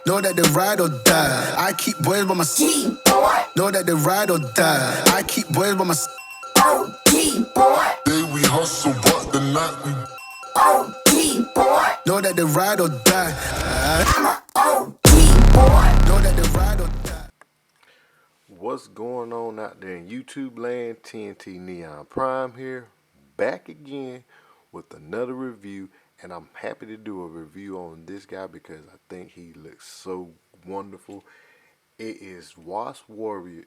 Know that they ride or die. I keep boys by my side. Know that they ride or die. I keep boys by my side. Day we hustle, but the night we Know that they ride or die. Know that they ride or die. What's going on out there in YouTube land? TNT Neon Prime here, back again with another review, and I'm happy to do a review on this guy because I think he looks so wonderful. It is Wasp Warrior,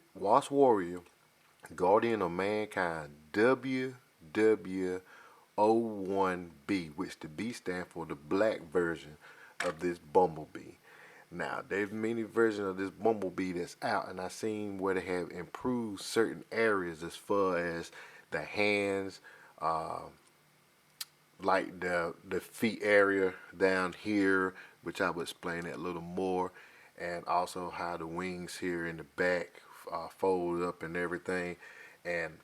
Guardian of Mankind, WW-01B, which the B stands for the black version of this Bumblebee. Now, there's many versions of this Bumblebee that's out, and I've seen where they have improved certain areas as far as the hands, uh, like the feet area down here, which I will explain that a little more, and also how the wings here in the back fold up and everything, and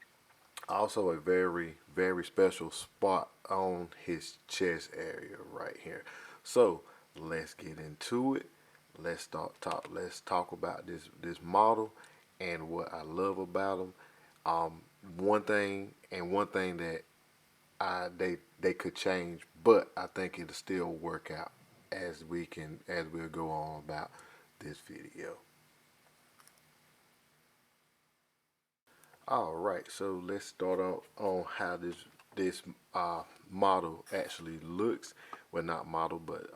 also a very special spot on his chest area right here. So let's get into it. Let's talk about this model and what I love about him. One thing that they could change, but I think it'll still work out as we'll go on about this video. All right, so let's start off on how this model actually looks. Well, not model, but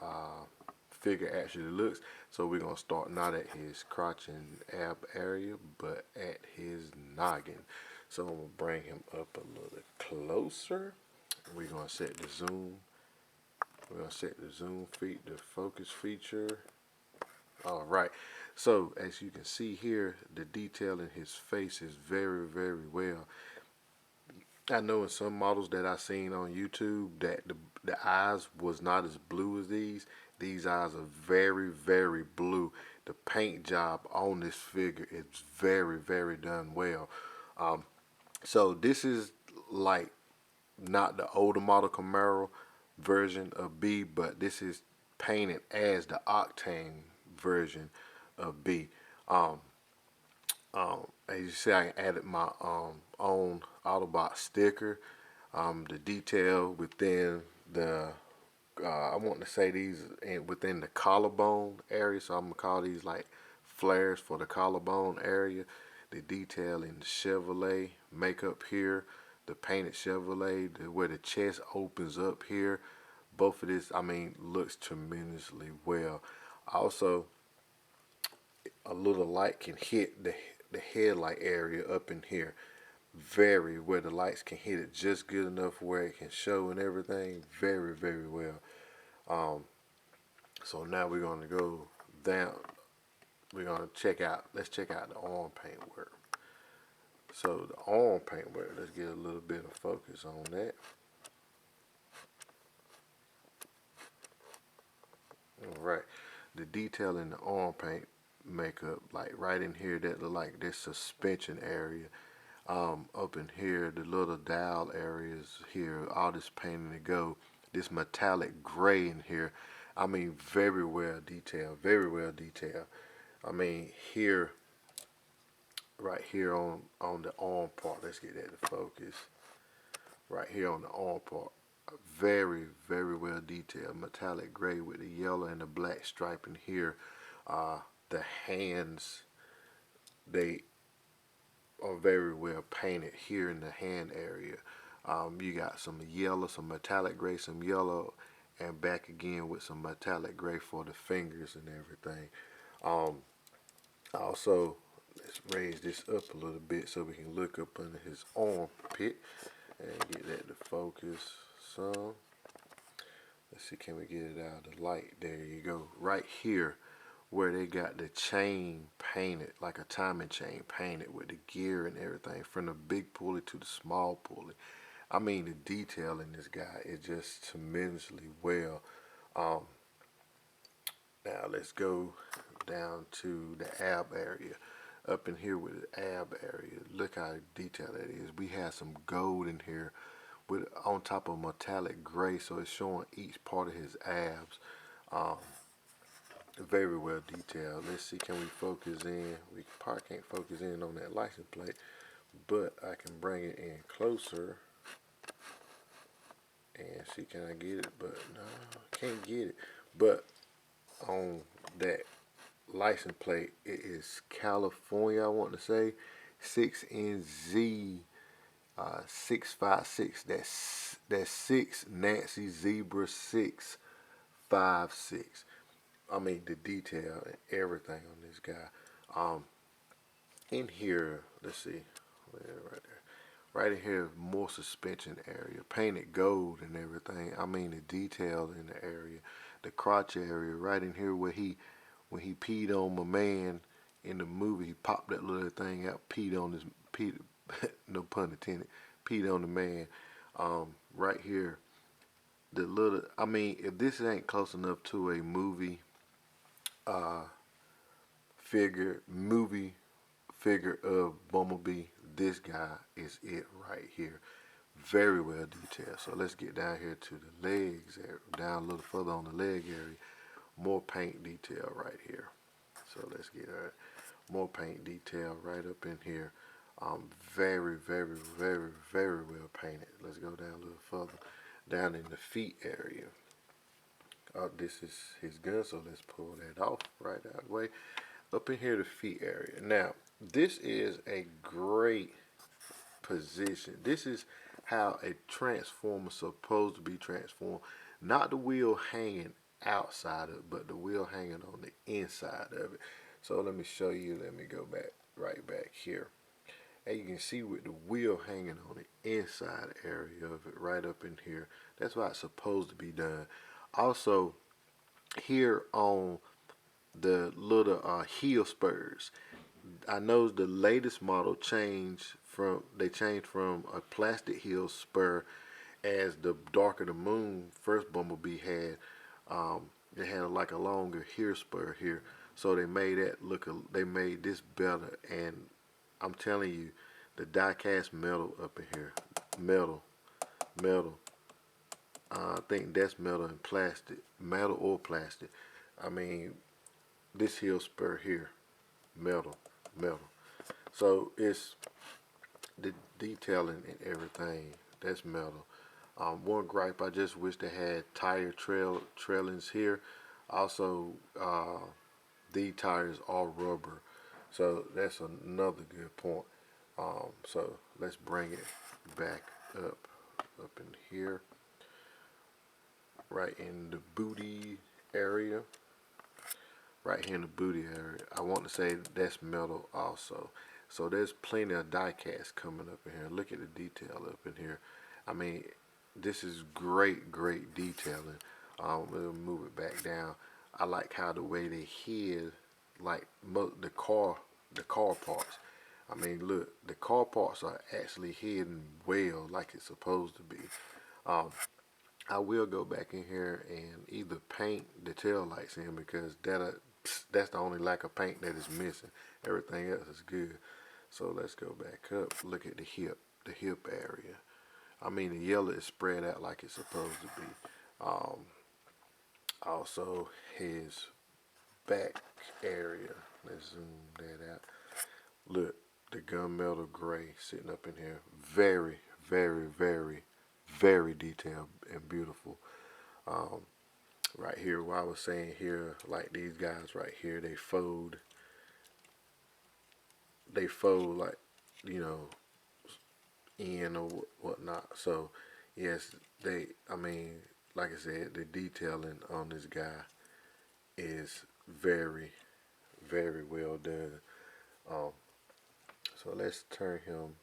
figure actually looks. So we're gonna start not at his crotch and ab area, but at his noggin. So I'm gonna bring him up a little closer. We're gonna set the zoom. We're gonna set the zoom the focus feature. All right. So as you can see here, the detail in his face is very well. I know in some models that I've seen on YouTube that the eyes was not as blue as these. These eyes are very blue. The paint job on this figure is very done well. So this is like not the older model Camaro version of B, but this is painted as the Octane version of B. As you see, I added my own Autobot sticker. The detail within the I want to say these within the collarbone area, so I'm gonna call these like flares for the collarbone area. The detail in the Chevrolet makeup here, the painted Chevrolet, where the chest opens up here. Both of this, I mean, looks tremendously well. Also, a little light can hit the headlight area up in here, where the lights can hit it just good enough where it can show and everything very well. So now we're going to go down. We're going to let's check out the arm paint work. So the arm paint work, let's get a little bit of focus on that. All right, the detail in the arm paint makeup, like right in here, that look like this suspension area. Up in here, the little dial areas here, all this painting to go. This metallic gray in here, I mean, very well detailed. I mean, here, right here on the arm part, let's get that to focus. Right here on the arm part, very well detailed. Metallic gray with the yellow and the black stripe in here. The hands, they are very well painted here in the hand area. You got some yellow, some metallic gray, some yellow, and back again with some metallic gray for the fingers and everything. Also, let's raise this up a little bit so we can look up under his armpit and get that to focus some. Let's see, can we get it out of the light? There you go. Right here where they got the chain painted, like a timing chain painted with the gear and everything, from the big pulley to the small pulley. I mean, the detail in this guy is just tremendously well. Now let's go down to the ab area. Up in here with the ab area, look how detailed that is. We have some gold in here with on top of metallic gray, so it's showing each part of his abs. Very well detailed. Let's see, can we focus in? We probably can't focus in on that license plate, but I can bring it in closer and see, can I get it? But no, can't get it. But on that license plate, it is California, I want to say, 6NZ 656. That's 6 Nancy Zebra 656. I mean, the detail and everything on this guy. In here, let's see, right there. Right in here, more suspension area, painted gold and everything. I mean, the detail in the area, the crotch area, right in here where when he peed on my man in the movie, he popped that little thing out, peed on his, peed, no pun intended, peed on the man. Right here, the little, I mean, if this ain't close enough to a movie movie figure of Bumblebee, this guy is it right here. Very well detailed. So let's get down here to the legs, down a little further on the leg area. More paint detail right here. So let's get more paint detail right up in here. Very, very, very, very well painted. Let's go down a little further. Down in the feet area. This is his gun, so let's pull that off right that way. Up in here, the feet area. Now, this is a great position. This is how a transformer supposed to be transformed. Not the wheel hanging outside of it, but the wheel hanging on the inside of it. So let me show you. Let me go back right back here. And you can see with the wheel hanging on the inside area of it, right up in here. That's why it's supposed to be done. Also, here on the little heel spurs, I know the latest model changed from a plastic heel spur, as the Dark of the Moon first Bumblebee had. They had like a longer heel spur here, so they made that look. They made this better, and I'm telling you, the die-cast metal up in here, metal. I think that's metal and plastic, metal or plastic. I mean, this heel spur here, metal. So it's the detailing and everything. That's metal. One gripe, I just wish they had tire trailings here. Also, these tires are rubber, so that's another good point. So let's bring it back up in here, right in the booty area. Right here in the booty area, I want to say that's metal also. So there's plenty of die cast coming up in here. Look at the detail up in here. I mean, this is great detailing. We'll move it back down. I like how the way they hid, like the car parts. I mean, look, the car parts are actually hidden well, like it's supposed to be. I will go back in here and either paint the tail lights in, because that's the only lack of paint that is missing. Everything else is good. So let's go back up. Look at the hip area. I mean, the yellow is spread out like it's supposed to be. Also, his back area. Let's zoom that out. Look, the gunmetal gray sitting up in here. Very, very, very, very detailed and beautiful. Right here, what I was saying here, like these guys right here, they fold like, you know, in or whatnot. So yes, I mean, like I said, the detailing on this guy is very, very well done. So let's turn him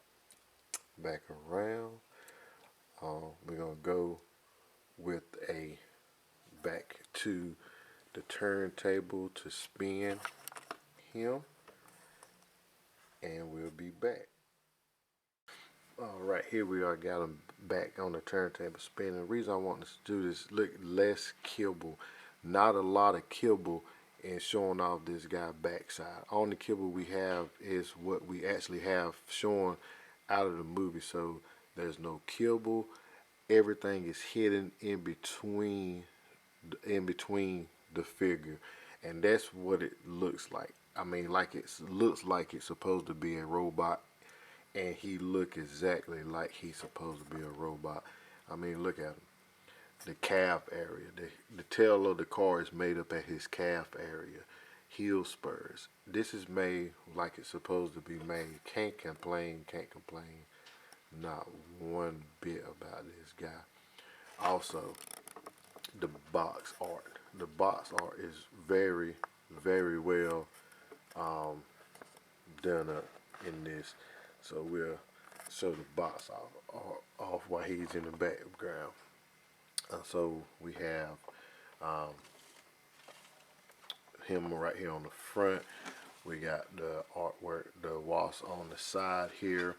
back around. We're gonna go with a back to the turntable to spin him, and we'll be back. Alright, here we are, got him back on the turntable spinning. The reason I want to do this, look, less kibble, not a lot of kibble in showing off this guy backside. Only kibble we have is what we actually have shown out of the movie, so there's no kibble. Everything is hidden in between the figure, and that's what it looks like. I mean, like it looks like it's supposed to be a robot, and he look exactly like he's supposed to be a robot. I mean, look at him. The calf area, the tail of the car is made up at his calf area. Heel spurs. This is made like it's supposed to be made. Can't complain, can't complain. Not one bit about this guy. Also, the box art. The box art is very, very well done up in this. So we'll show the box off while he's in the background. So we have him right here on the front. We got the artwork, the wasp on the side here,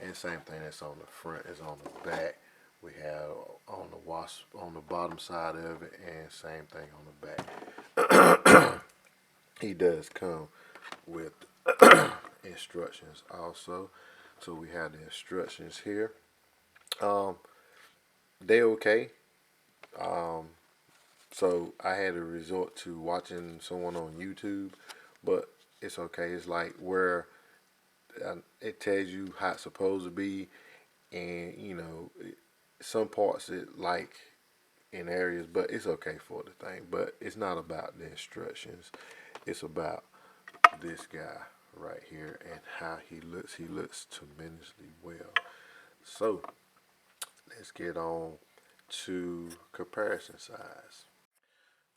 and same thing that's on the front is on the back. We have on the wasp on the bottom side of it, and same thing on the back. He does come with instructions also. So we have the instructions here. They okay. So I had to resort to watching someone on YouTube, but it's okay. It's like where it tells you how it's supposed to be, and you know, some parts it like in areas, but it's okay for the thing. But it's not about the instructions. It's about this guy right here and how he looks. He looks tremendously well. So let's get on to comparison size.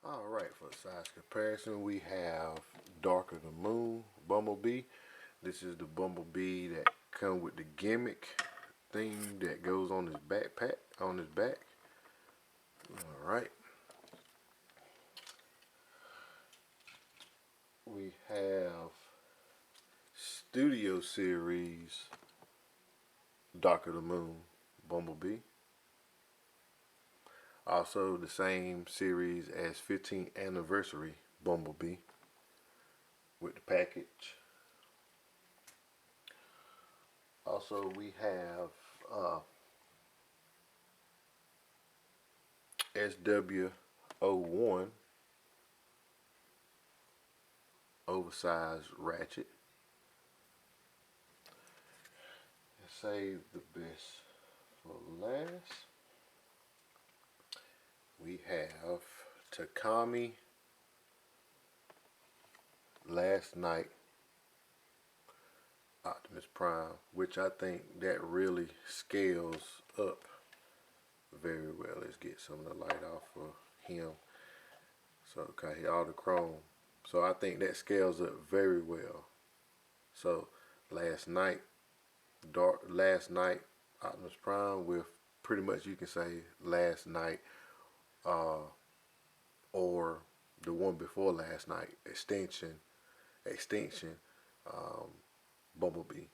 All right, for size comparison, we have Darker the Moon Bumblebee. This is the Bumblebee that come with the gimmick thing that goes on his backpack, on his back. All right. We have Studio Series Darker the Moon Bumblebee. Also the same series as 15th Anniversary Bumblebee with the package. Also we have SW-01 oversized ratchet. Save the best for last. We have Takami Last Night Optimus Prime, which I think that really scales up very well. Let's get some of the light off for him. So okay, all the chrome. So I think that scales up very well. So last night Optimus Prime with pretty much you can say last night or the one before last night, Extinction, Bumblebee,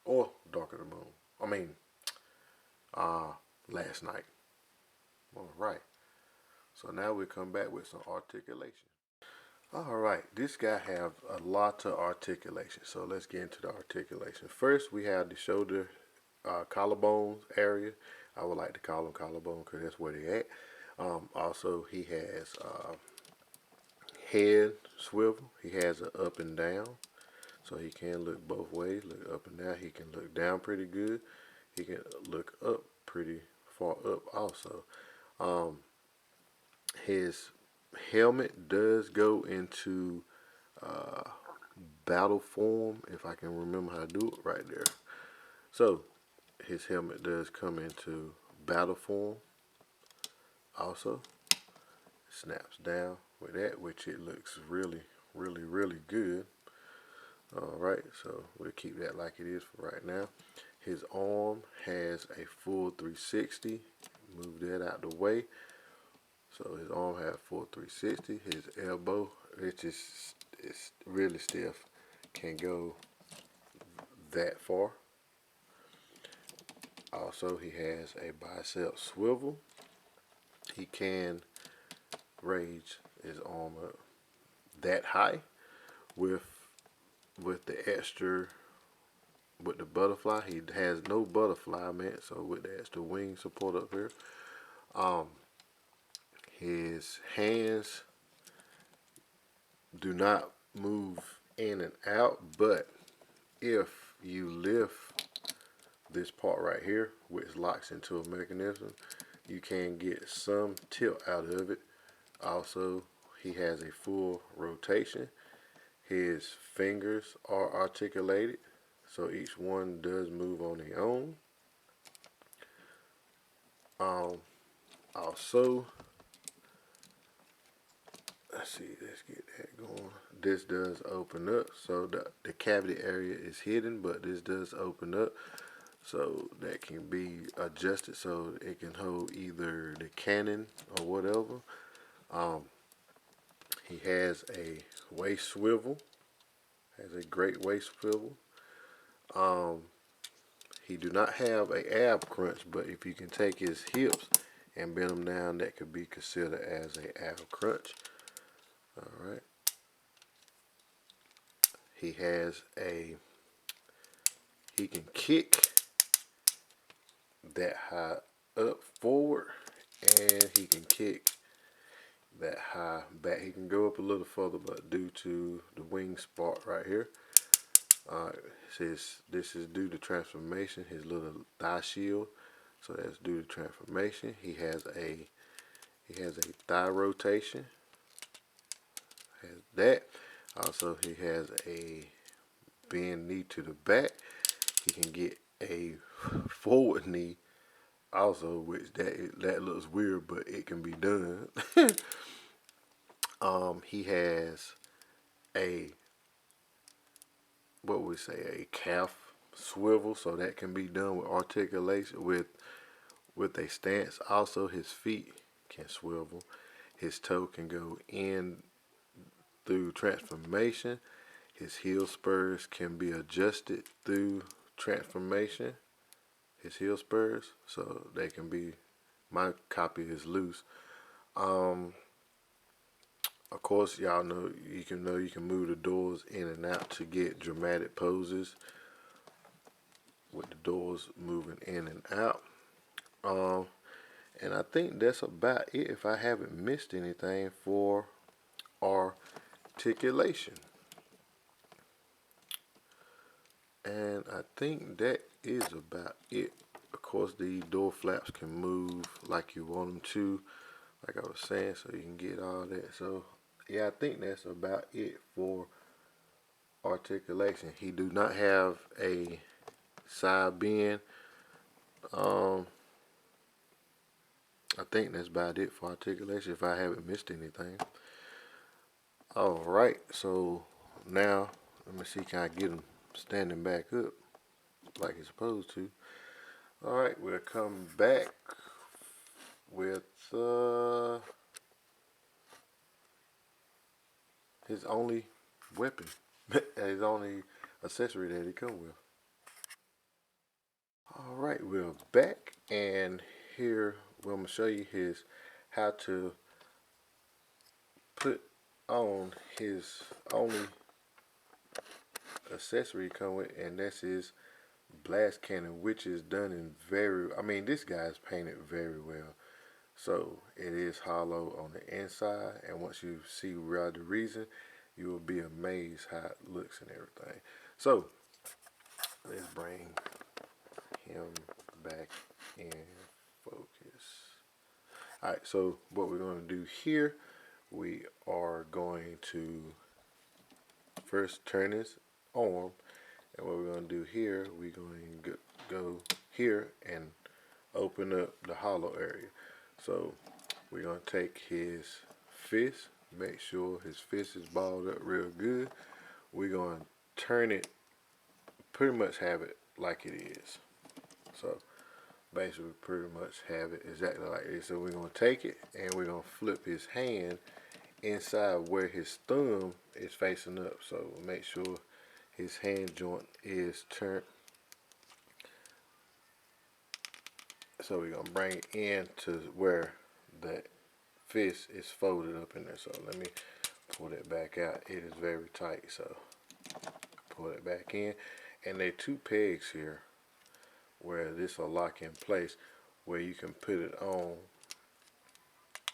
or Darker the Moon. I mean, last night. All right. So now we come back with some articulation. All right, this guy have a lot of articulation. So let's get into the articulation. First, we have the shoulder, collarbone area. I would like to call them collarbone because that's where they at. Also, he has head swivel. He has an up and down, so he can look both ways. Look up and down. He can look down pretty good. He can look up pretty far up also. His helmet does go into battle form, if I can remember how to do it right there. So his helmet does come into battle form also. Snaps down with that, which it looks really, really, really good. Alright, so we'll keep that like it is for right now. His arm has a full 360. Move that out the way. So his arm has full 360. His elbow, which is it's really stiff, can go that far. Also, he has a bicep swivel. He can raise his arm up that high with the extra, with the butterfly. He has no butterfly, man, so with the extra wing support up here. His hands do not move in and out, but if you lift this part right here, which locks into a mechanism, you can get some tilt out of it. Also, he has a full rotation. His fingers are articulated, so each one does move on their own. Also, let's see, let's get that going. This does open up, so the cavity area is hidden, but this does open up, so that can be adjusted so it can hold either the cannon or whatever. He has a waist swivel, has a great waist swivel. He do not have a ab crunch, but if you can take his hips and bend them down, that could be considered as a ab crunch. All right. He can kick that high up forward, and he can kick that high back. He can go up a little further, but due to the wing spot right here, says this is due to transformation, his little thigh shield. So that's due to transformation. He has a thigh rotation. Has that. Also, he has a bend knee to the back. He can get a forward knee also, which that looks weird, but it can be done. He has a, what would we say, a calf swivel, so that can be done with articulation with a stance. Also, his feet can swivel. His toe can go in through transformation. His heel spurs can be adjusted through transformation. His heel spurs, so they can be, my copy is loose. Of course, y'all know you can move the doors in and out to get dramatic poses with the doors moving in and out. And I think that's about it, if I haven't missed anything for articulation. And I think that is about it. Of course, the door flaps can move like you want them to, like I was saying, so you can get all that. So yeah, I think that's about it for articulation. He do not have a side bend. I think that's about it for articulation, if I haven't missed anything. All right, so now let me see, can I get him standing back up like he's supposed to? All right, we'll come back with his only weapon, his only accessory that he come with. All right, we're back, and here I'm gonna show you how to put on his only accessory come with, and that's his blast cannon, which is done in this guy's painted very well. So it is hollow on the inside, and once you see the reason, you will be amazed how it looks and everything. So let's bring him back in focus. Alright, so what we're going to do here, we are going to first turn his arm, and what we're going to do here, we're going to go here and open up the hollow area. So we're going to take his fist, make sure his fist is balled up real good. We're going to turn it, pretty much have it like it is. So basically pretty much have it exactly like this. So we're going to take it and we're going to flip his hand inside where his thumb is facing up. So make sure his hand joint is turned. So we're going to bring it in to where the fist is folded up in there. So let me pull that back out. It is very tight, so pull it back in. And there are two pegs here where this will lock in place, where you can put it on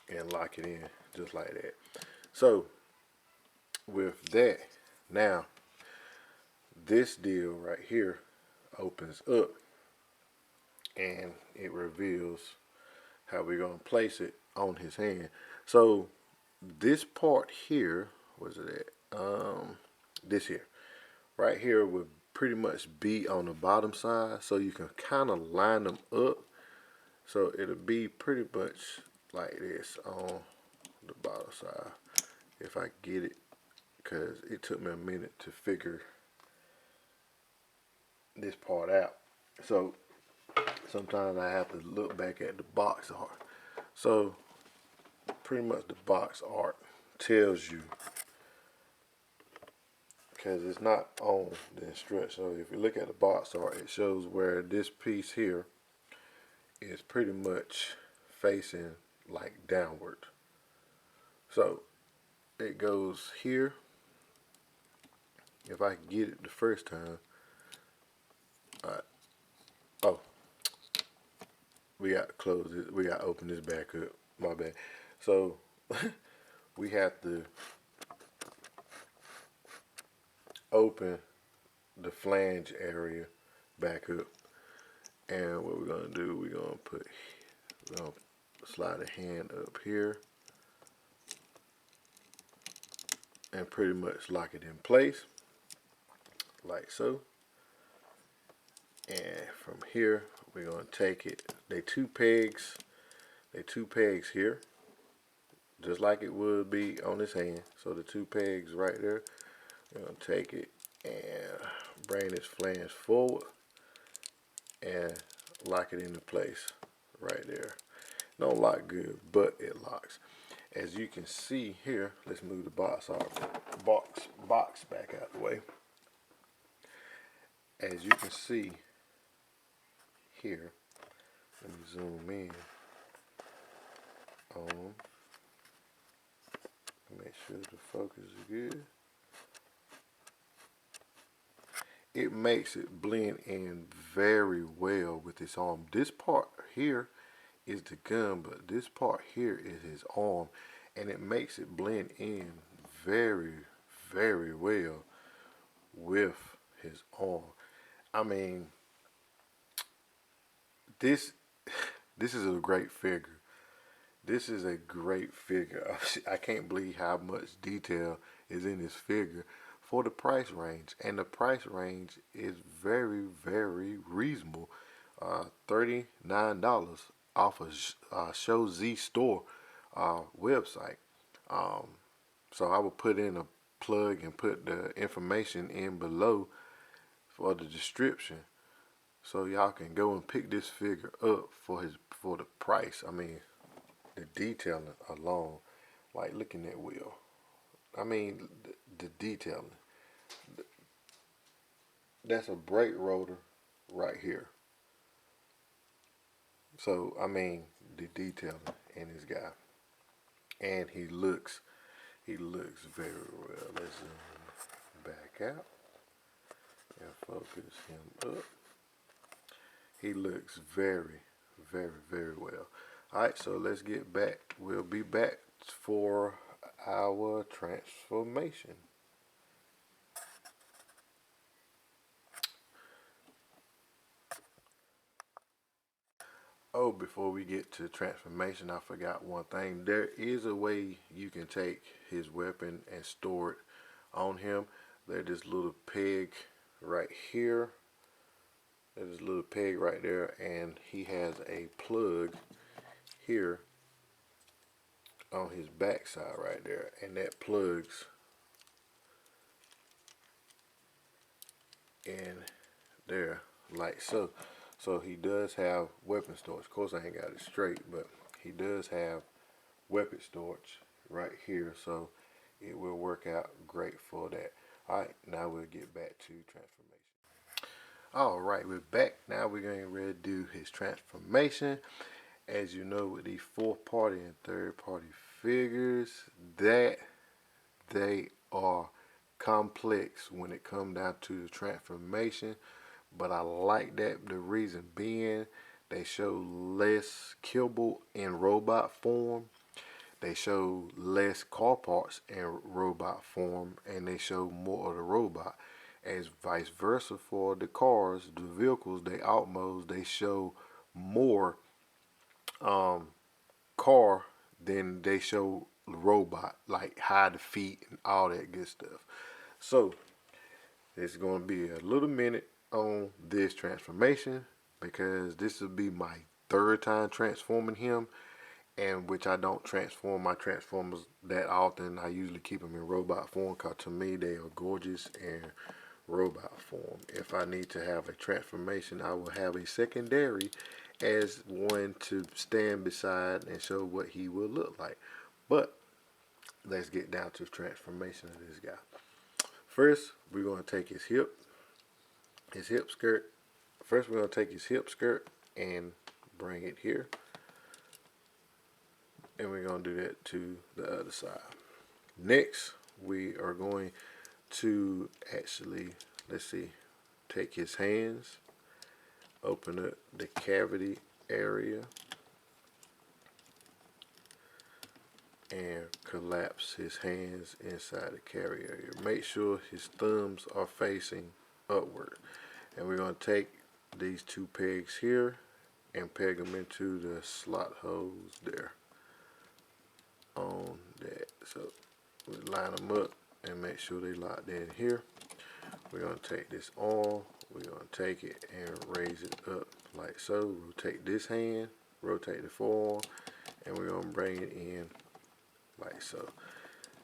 and lock it in just like that. So with that, now this deal right here opens up and it reveals how we're going to place it on his hand. So this part here, where's it at? This here, right here would pretty much be on the bottom side, so you can kind of line them up. So it'll be pretty much like this on the bottom side, if I get it, because it took me a minute to figure this part out. So sometimes I have to look back at the box art. So pretty much the box art tells you, because it's not on the instruction. So if you look at the box art, it shows where this piece here is pretty much facing like downward. So it goes here. If I can get it the first time. Alright. Oh, we got to close it. We got to open this back up. My bad. So we have to open the flange area back up. And what we're going to do, we're going to slide a hand up here and pretty much lock it in place like so. And from here we're going to take it, they two pegs here, just like it would be on this hand. So the two pegs right there, we're going to take it and bring this flange forward and lock it into place right there. Don't lock good, but it locks. As you can see here, let's move the box back out of the way. As you can see here, let me zoom in on, make sure the focus is good. It makes it blend in very well with his arm. This part here is the gun, but this part here is his arm, and it makes it blend in very, very well with his arm. I mean, this is a great figure. This is a great figure. I can't believe how much detail is in this figure for the price range, and the price range is very, very reasonable. $39 off of showzstore website. So I will put in a plug and put the information in below for the description, so y'all can go and pick this figure up for the price. I mean, the detailing alone, like looking at Will. I mean, the detailing. That's a brake rotor right here. So I mean, the detailing in this guy, and he looks very well. Let's zoom back out and focus him up. He looks very, very, very well. Alright, so let's get back. We'll be back for our transformation. Oh, before we get to transformation, I forgot one thing. There is a way you can take his weapon and store it on him. There's this little peg right here. There's this little peg right there, and he has a plug here on his back side right there, and that plugs in there like so. So he does have weapon storage. Of course I ain't got it straight, but he does have weapon storage right here, so it will work out great for that. Alright, now we'll get back to transformation. Alright, we're back. Now we're getting ready to do his transformation. As you know, with these fourth party and third party figures, that they are complex when it comes down to the transformation, but I like that. The reason being, they show less kibble in robot form. they show less car parts in robot form, and they show more of the robot. As vice versa for the cars, the vehicles, they outmodes, they show more car than they show robot, like hide the feet and all that good stuff. So it's going to be a little minute on this transformation, because this will be my third time transforming him, and which I don't transform my transformers that often. I usually keep them in robot form, because to me they are gorgeous in robot form. If I need to have a transformation, I will have a secondary as one to stand beside and show what he will look like. But let's get down to the transformation of this guy. First, we're going to take his hip skirt. First, we're going to take his hip skirt and bring it here. And we're going to do that to the other side. Next, we are going to actually, let's see, take his hands, open up the cavity area, and collapse his hands inside the cavity area. Make sure his thumbs are facing upward. And we're going to take these two pegs here and peg them into the slot holes there on that. So we line them up and make sure they locked in here. We're going to take this arm, we're going to take it and raise it up like so. Rotate this hand, rotate the forearm, and we're going to bring it in like so.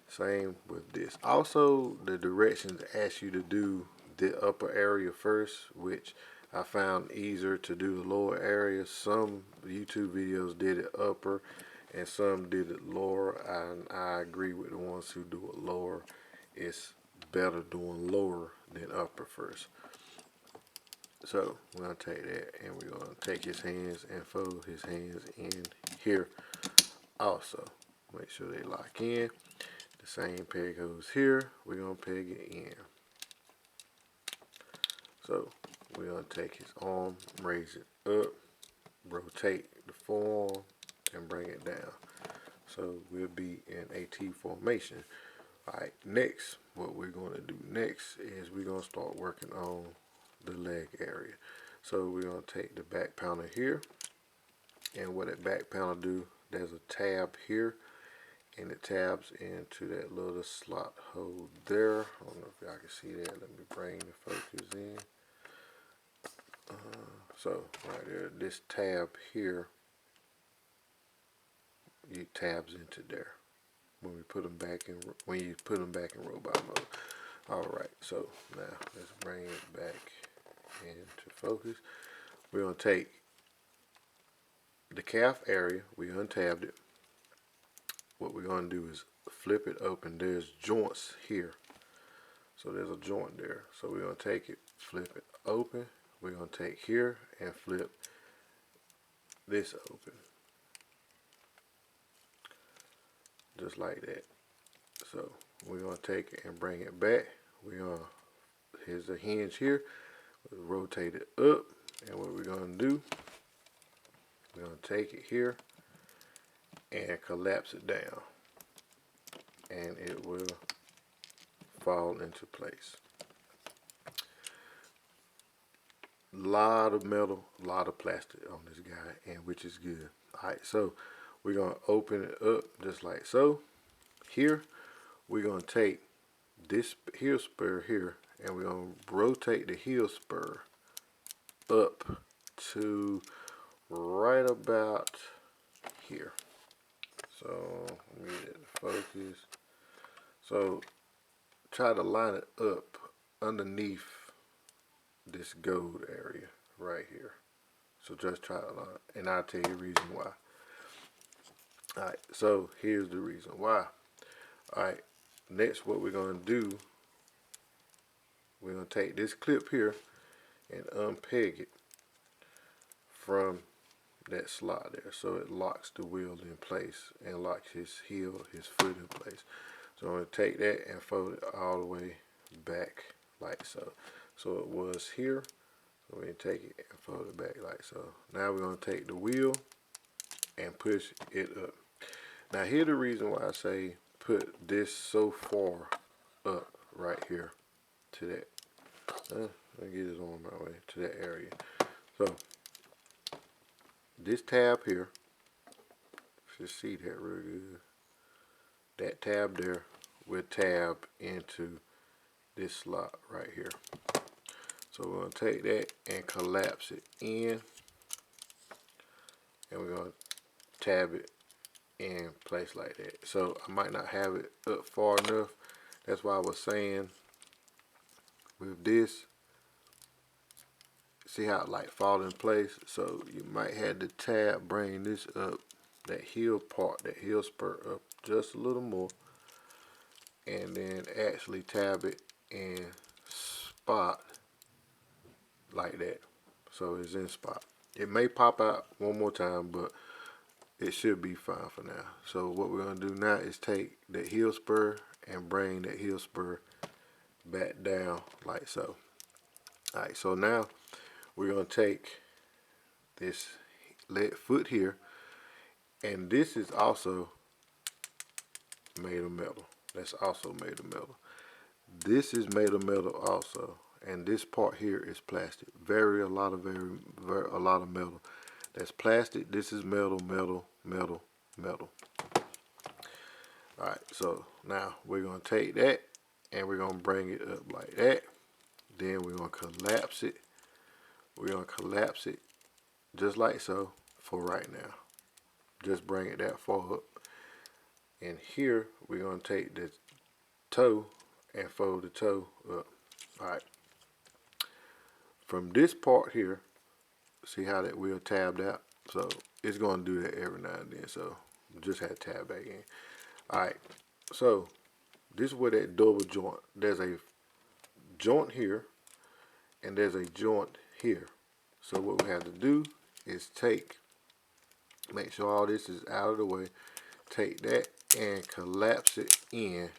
Same with this. Also, the directions ask you to do the upper area first, which I found easier to do the lower area. Some YouTube videos did it upper and some did it lower, and I agree with the ones who do it lower. It's better doing lower than upper first. So we're going to take that and we're going to take his hands and fold his hands in here also. Make sure they lock in. The same peg goes here. We're going to peg it in. So we're going to take his arm, raise it up, rotate the forearm, and bring it down. So we'll be in a T formation. Alright, next, what we're going to do next is we're going to start working on the leg area. So we're going to take the back panel here, and what that back panel do, there's a tab here, and it tabs into that little slot hole there. I don't know if y'all can see that. Let me bring the focus in. So right there, this tab here, it tabs into there when we put them back in, when you put them back in robot mode. All right, so now let's bring it back into focus. We're gonna take the calf area, we untabbed it. What we're gonna do is flip it open. There's joints here, so there's a joint there. So we're gonna take it, flip it open. We're gonna take here and flip this open, just like that. So we're gonna take it and bring it back. We're gonna, here's a hinge here. We'll rotate it up, and what we're gonna do, we're gonna take it here and collapse it down, and it will fall into place. Lot of metal, lot of plastic on this guy, and which is good. Alright, so we're gonna open it up just like so. Here we're gonna take this heel spur here, and we're gonna rotate the heel spur up to right about here. So let me get it to focus. So try to line it up underneath this gold area right here. So just try to line it, and I'll tell you the reason why. Alright, so here's the reason why. Alright, next what we're gonna do, we're gonna take this clip here and unpeg it from that slot there, so it locks the wheel in place and locks his heel, his foot in place. So I'm going to take that and fold it all the way back like so. So it was here, so we can take it and fold it back like so. Now we're going to take the wheel and push it up. Now here the reason why I say put this so far up right here to that. Let me get it on my way to that area. So this tab here, should see that real good. That tab there will tab into this slot right here. So we're going to take that and collapse it in, and we're going to tab it in place like that. So I might not have it up far enough. That's why I was saying with this, see how it like fall in place. So you might have to tab, bring this up, that heel part, that heel spur up just a little more, and then actually tab it and spot like that. So it's in spot. It may pop out one more time, but it should be fine for now. So what we're going to do now is take the heel spur and bring that heel spur back down like so. Alright, so now we're going to take this lead foot here, and this is also made of metal. That's also made of metal. This is made of metal also, and this part here is plastic. A lot of metal. That's plastic. This is metal, metal, metal, metal. Alright, so now we're going to take that and we're going to bring it up like that. Then we're going to collapse it. We're going to collapse it just like so for right now. Just bring it that far up. And here we're going to take the toe and fold the toe up. Alright. From this part here, see how that wheel tabbed out? So it's going to do that every now and then. So just had to tab back in. Alright. So this is where that double joint. There's a joint here and there's a joint here. So what we have to do is make sure all this is out of the way. Take that and collapse it in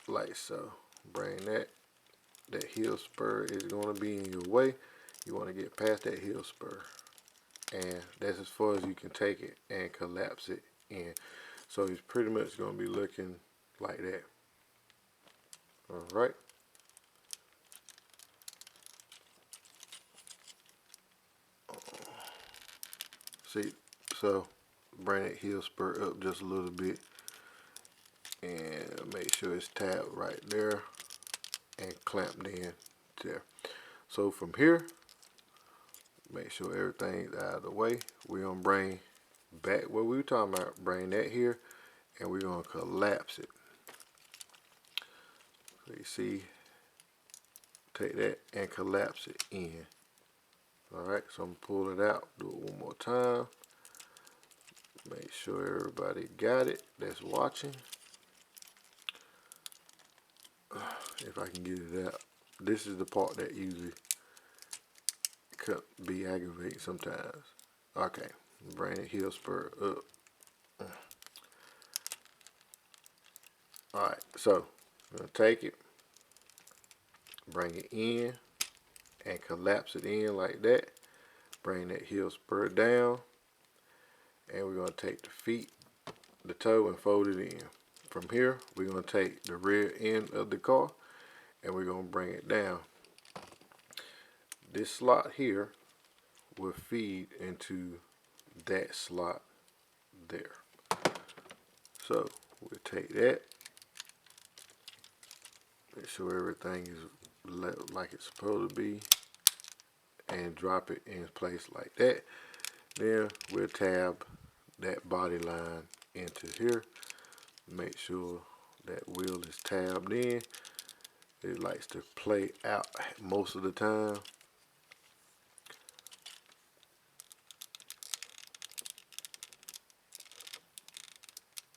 like so. Bring that heel spur is going to be in your way. You want to get past that heel spur, and that's as far as you can take it and collapse it in. So it's pretty much going to be looking like that. Alright. See, so bring that heel spur up just a little bit and make sure it's tapped right there and clamped in there. So from here, make sure everything's out of the way. We're going to bring back what we were talking about. Bring that here and we're going to collapse it. So you see, take that and collapse it in. Alright, so I'm going to pull it out, do it one more time. Make sure everybody got it that's watching. If I can get it out. This is the part that usually could be aggravating sometimes. Okay, bring the heel spur up. Alright, so I'm going to take it, bring it in, and collapse it in like that. Bring that heel spur down, and we're going to take the feet, the toe, and fold it in. From here, we're going to take the rear end of the car, and we're going to bring it down. This slot here will feed into that slot there. So we'll take that, make sure everything is like it's supposed to be, and drop it in place like that. Then we'll tab that body line into here. Make sure that wheel is tabbed in. It likes to play out most of the time.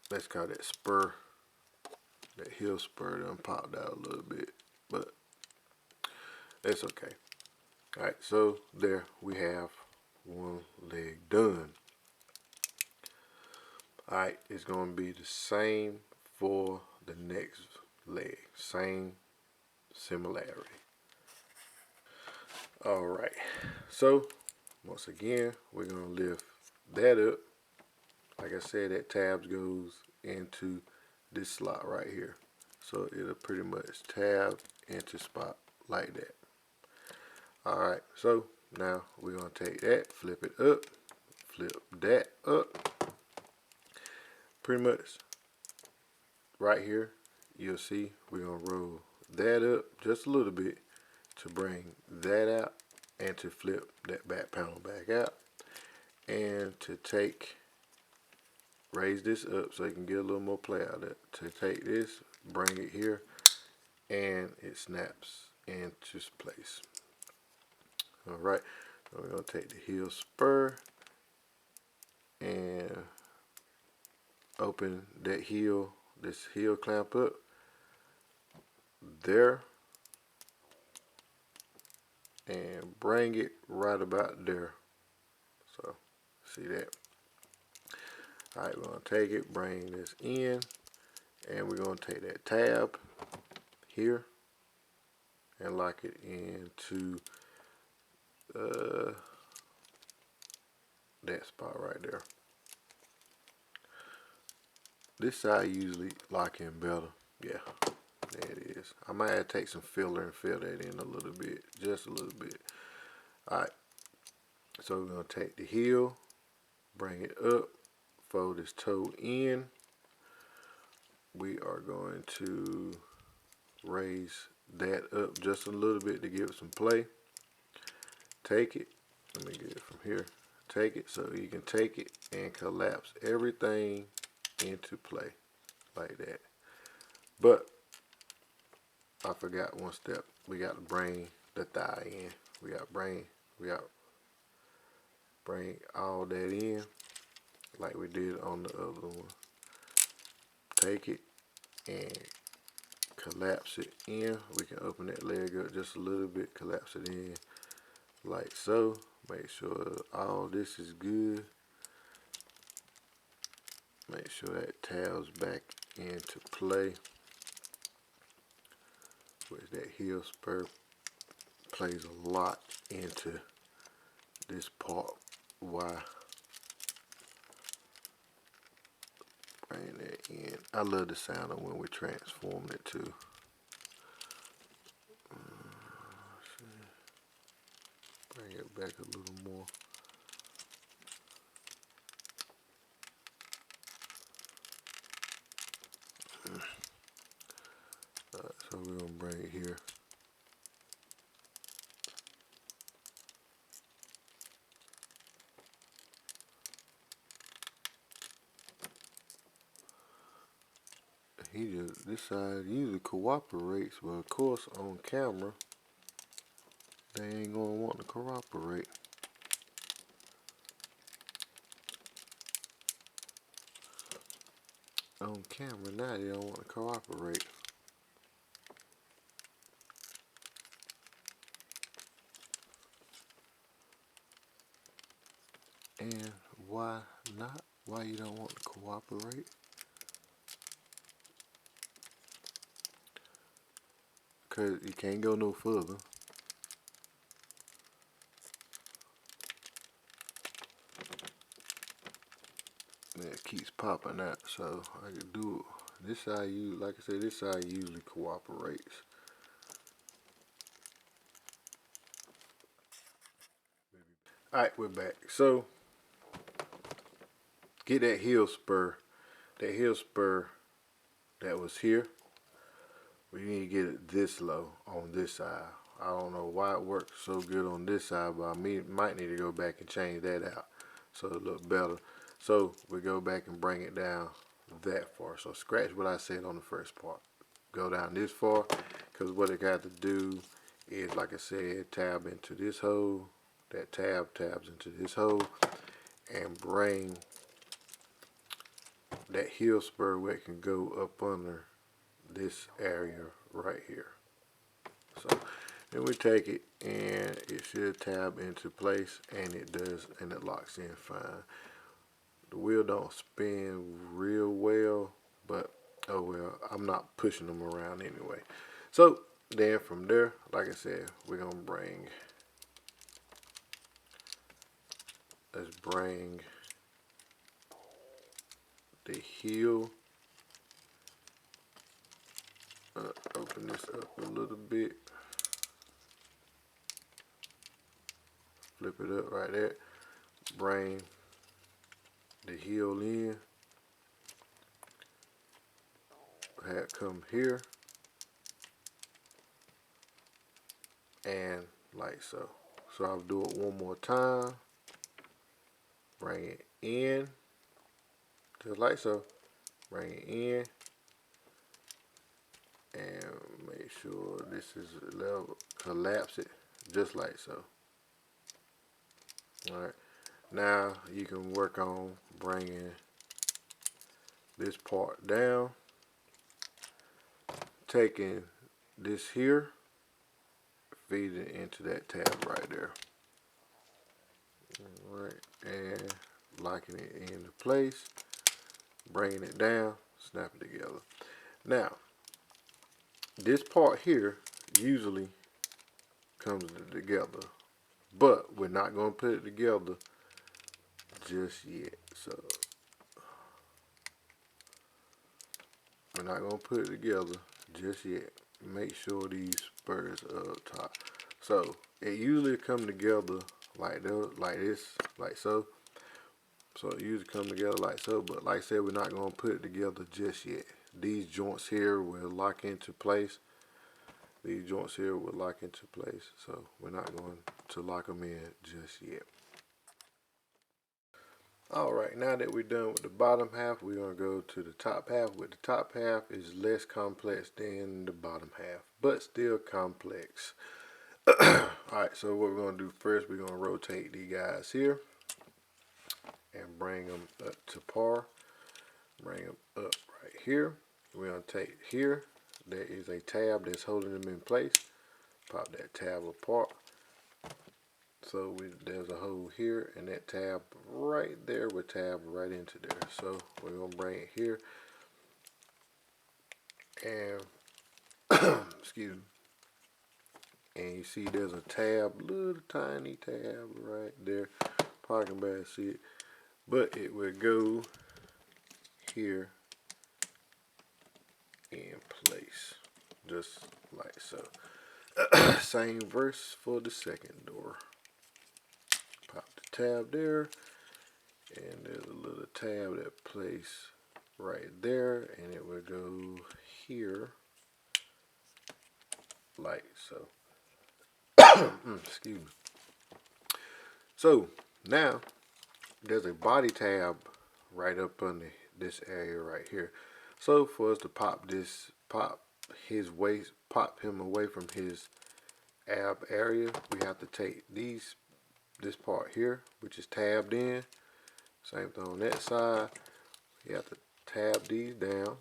Let's call that spur. That heel spur done popped out a little bit, but that's okay. Alright, so there we have one leg done. Alright, it's going to be the same for the next leg. Same similarity. Alright, so once again, we're going to lift that up. like I said, that tabs goes into this slot right here. So it'll pretty much tab into spot like that. Alright, so now we're going to take that, flip it up, flip that up. Pretty much right here, you'll see we're going to roll that up just a little bit to bring that out and to flip that back panel back out. And to raise this up so you can get a little more play out of it. To take this, bring it here, and it snaps into place. Alright, so we're going to take the heel spur and open that heel, this heel clamp up there, and bring it right about there. So, see that? Alright, we're going to take it, bring this in, and we're going to take that tab here and lock it into that spot right there. This side usually lock in better. Yeah, there it is. I might have to take some filler and fill that in a little bit, just a little bit. Alright, so we're going to take the heel, bring it up, fold this toe in. We are going to raise that up just a little bit to give it some play. Take it, let me get it from here. Take it so you can take it and collapse everything into play like that. But I forgot one step. We got to bring the thigh in. We got to bring all that in like we did on the other one. Take it and collapse it in. We can open that leg up just a little bit, collapse it in like so. Make sure all this is good. Make sure that tabs back into play. Which that heel spur plays a lot into this part. Why? Bring that in. I love the sound of when we transform it too. Bring it back a little more. So we're gonna bring it here. This side usually cooperates, but of course on camera they ain't gonna want to cooperate. On camera now they don't want to cooperate. And why not? Why you don't want to cooperate? Because you can't go no further. It keeps popping out, so I can do it. This side, like I said, this side usually cooperates. Alright, we're back. So, get that heel spur. That heel spur that was here, we need to get it this low on this side. I don't know why it works so good on this side, but I might need to go back and change that out so it looks better. So we go back and bring it down that far. So scratch what I said on the first part. Go down this far, because what it got to do is, like I said, tab into this hole. That tabs into this hole, and bring that heel spur where it can go up under this area right here. So then we take it and it should tab into place, and it does, and it locks in fine. The wheel don't spin real well, but oh well, I'm not pushing them around anyway. So then from there, like I said, we're gonna let's bring the heel. Open this up a little bit. Flip it up right there. Bring the heel in. Have it come here. And like so. So I'll do it one more time. Bring it in. Just like so. Bring it in. And make sure this is level. Collapse it. Just like so. Alright. Now you can work on bringing this part down. Taking this here. Feed it into that tab right there. Alright, and locking it into place, bringing it down, snap it together. Now, this part here usually comes together, but we're not going to put it together just yet. So, we're not going to put it together just yet. Make sure these spurs are up top. So it usually come together like this, like so. So it usually come together like so, but like I said, we're not going to put it together just yet. These joints here will lock into place. These joints here will lock into place, so we're not going to lock them in just yet. Alright, now that we're done with the bottom half, we're going to go to the top half. With the top half is less complex than the bottom half, but still complex. Alright, so what we're going to do first, we're going to rotate these guys here and bring them up to par. Bring them up right here. We're going to take here, there is a tab that's holding them in place. Pop that tab apart. So there's a hole here, and that tab right there will tab right into there. So we're going to bring it here. And, excuse me. And you see there's a tab, little tiny tab right there. Parking bag, see it. But it will go here in place. Just like so. Same verse for the second door. Pop the tab there, and there's a little tab that place right there, and it will go here like so. Excuse me. So now there's a body tab right up under this area right here. So for us to pop his waist, pop him away from his ab area, we have to take this part here, which is tabbed in. Same thing on that side. You have to tab these down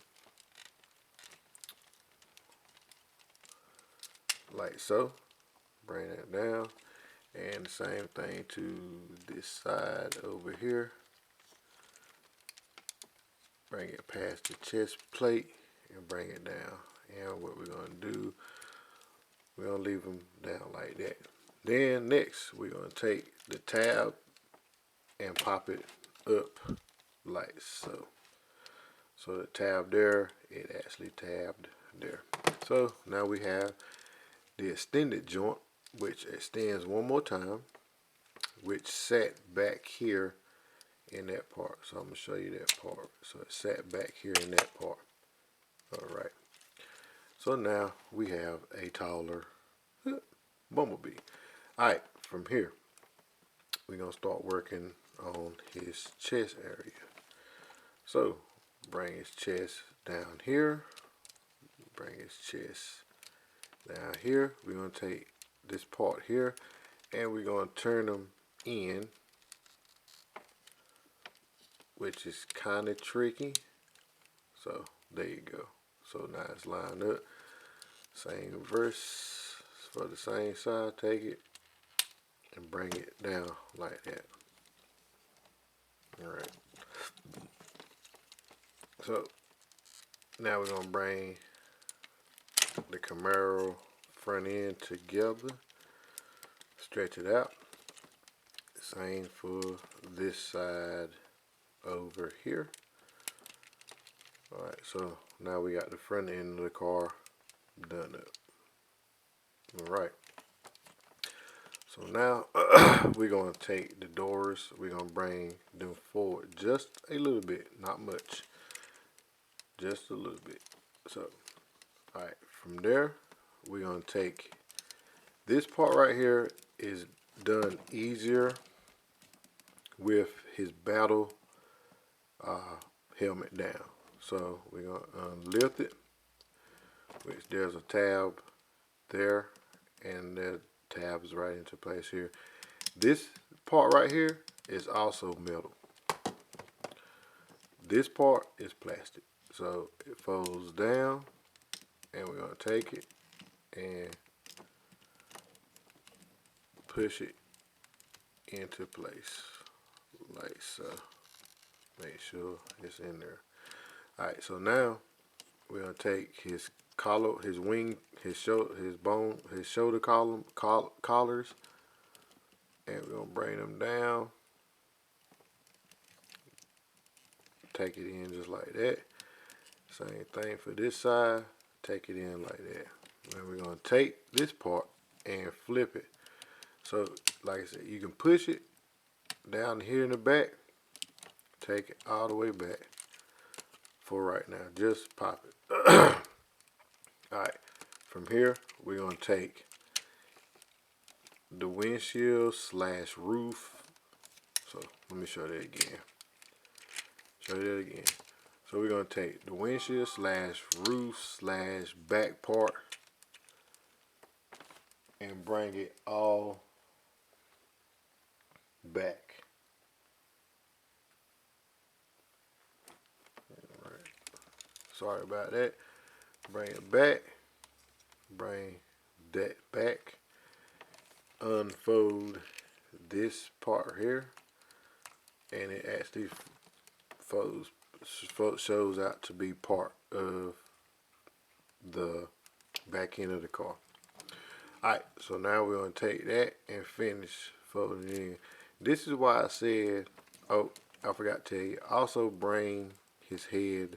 like so. Bring that down, and the same thing to this side over here. Bring it past the chest plate and bring it down. And what we're going to do, we're going to leave them down like that. Then next, we're going to take the tab and pop it up like so. So the tab there, it actually tabbed there. So now we have the extended joint, which extends one more time, which sat back here in that part. So I'm going to show you that part. So it sat back here in that part. Alright. So now we have a taller Bumblebee. Alright, from here, we're going to start working on his chest area. So bring his chest down here. Bring his chest down here. We're going to take this part here, and we're going to turn them in, which is kind of tricky. So there you go. So now it's lined up. Same verse for the same side. Take it and bring it down like that. Alright. So now we're going to bring the Camaro front end together. Stretch it out. Same for this side over here. Alright, so now we got the front end of the car done up. Alright. So now we're going to take the doors, we're going to bring them forward just a little bit, not much, just a little bit. So, alright, from there, we're going to take this part right here is done easier with his battle helmet down. So we're going to lift it, which there's a tab there, and the tab is right into place here. This part right here is also metal. This part is plastic. So it folds down, and we're going to take it and push it into place like so. Make sure it's in there. Alright, so now we're going to take his collar, his wing, his shoulder collars, and we're going to bring them down. Take it in just like that. Same thing for this side. Take it in like that. And we're going to take this part and flip it. So, like I said, you can push it down here in the back. Take it all the way back for right now. Just pop it. Alright, from here, we're going to take the windshield / roof. So, let me show that again. Show that again. So, we're going to take the windshield / roof / back part and bring it all back. Alright. Sorry about that. Bring it back. Bring that back. Unfold this part here, and it actually shows out to be part of the back end of the car. Alright, so now we're going to take that and finish folding it in. This is why I said, oh, I forgot to tell you, also bring his head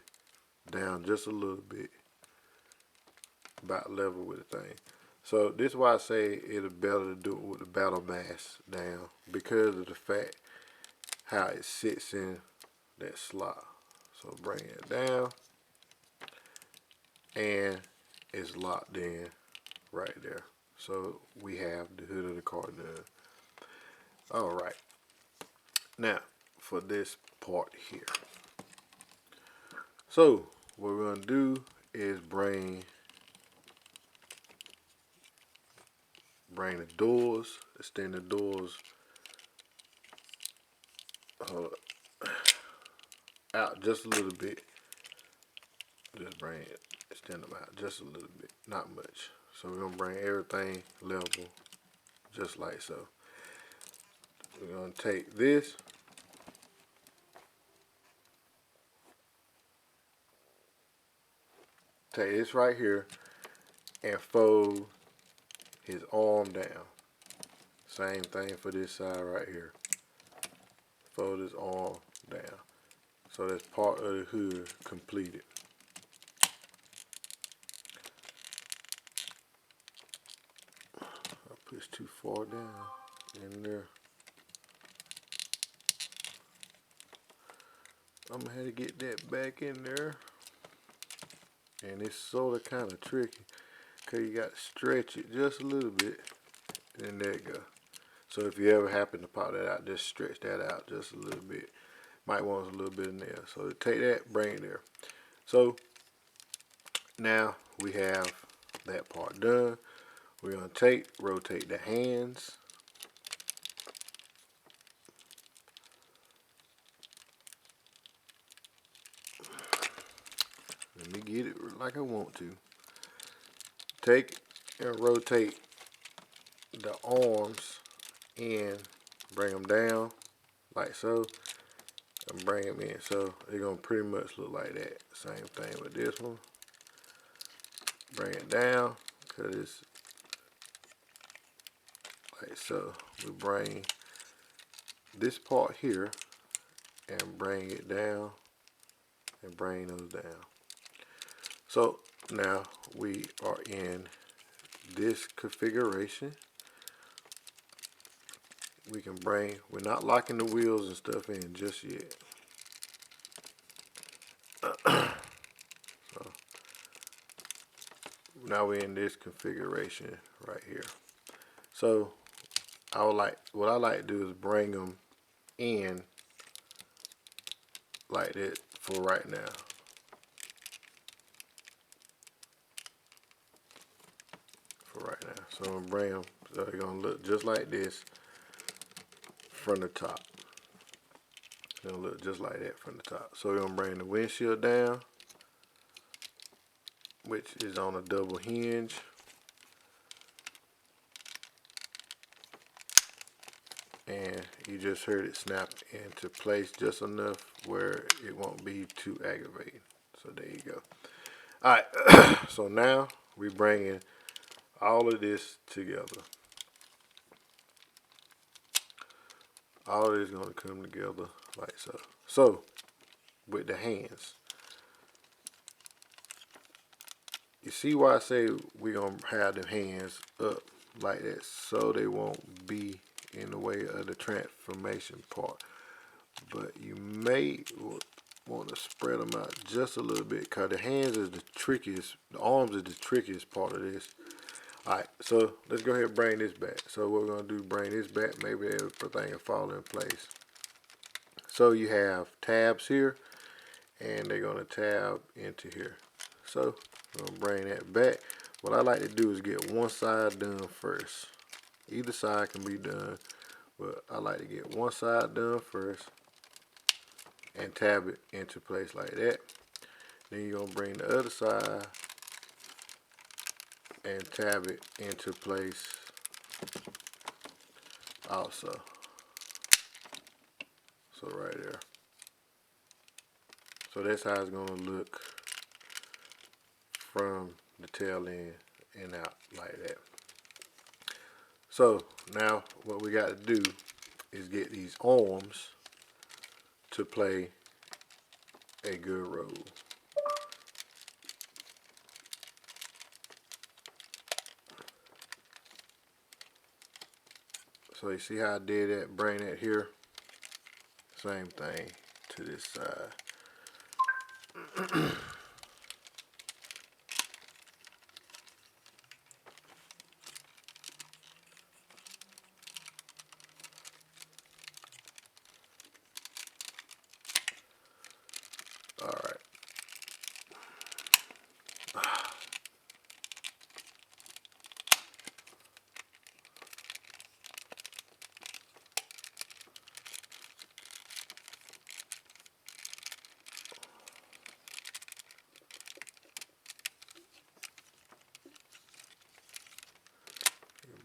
down just a little bit, about level with the thing. So this is why I say it'll better to do it with the battle mask down, because of the fact how it sits in that slot. So bring it down, and it's locked in right there. So we have the hood of the car done. Alright, now for this part here. So what we're going to do is bring the doors, extend the doors out just a little bit. Just bring it, extend them out just a little bit, not much. So we're going to bring everything level just like so. We're going to take this, right here and fold his arm down. Same thing for this side right here. Fold his arm down. So that's part of the hood completed. I pushed too far down in there. I'm gonna have to get that back in there. And it's sort of kind of tricky, because you got to stretch it just a little bit. And there you go. So if you ever happen to pop that out, just stretch that out just a little bit. Might want a little bit in there. So take that, bring it there. So now we have that part done. We're going to rotate the hands. Let me get it like I want to. Take and rotate the arms in, bring them down like so, and bring them in. So they're going to pretty much look like that. Same thing with this one. Bring it down, because it's like so. We bring this part here and bring it down and bring those down. So now we are in this configuration. We can we're not locking the wheels and stuff in just yet. So now we're in this configuration right here. So what I like to do is bring them in like that for right now. So I'm gonna bring them so they're gonna look just like this from the top. They're gonna look just like that from the top. So we're gonna bring the windshield down, which is on a double hinge. And you just heard it snap into place just enough where it won't be too aggravating. So there you go. Alright, so now we're bringing all of this together. All of this is going to come together like so. So, with the hands, you see why I say we're going to have the hands up like that so they won't be in the way of the transformation part. But you may want to spread them out just a little bit because the hands is the trickiest, the arms is the trickiest part of this. Alright, so let's go ahead and bring this back. So what we're going to do, bring this back, maybe everything will fall in place. So you have tabs here, and they're going to tab into here. So I'm going to bring that back. What I like to do is get one side done first. Either side can be done, but I like to get one side done first and tab it into place like that. Then you're going to bring the other side and tab it into place also. So right there. So that's how it's going to look from the tail end and out like that. So now what we got to do is get these arms to play a good role. So you see how I did that, bring that here, same thing to this side. Alright.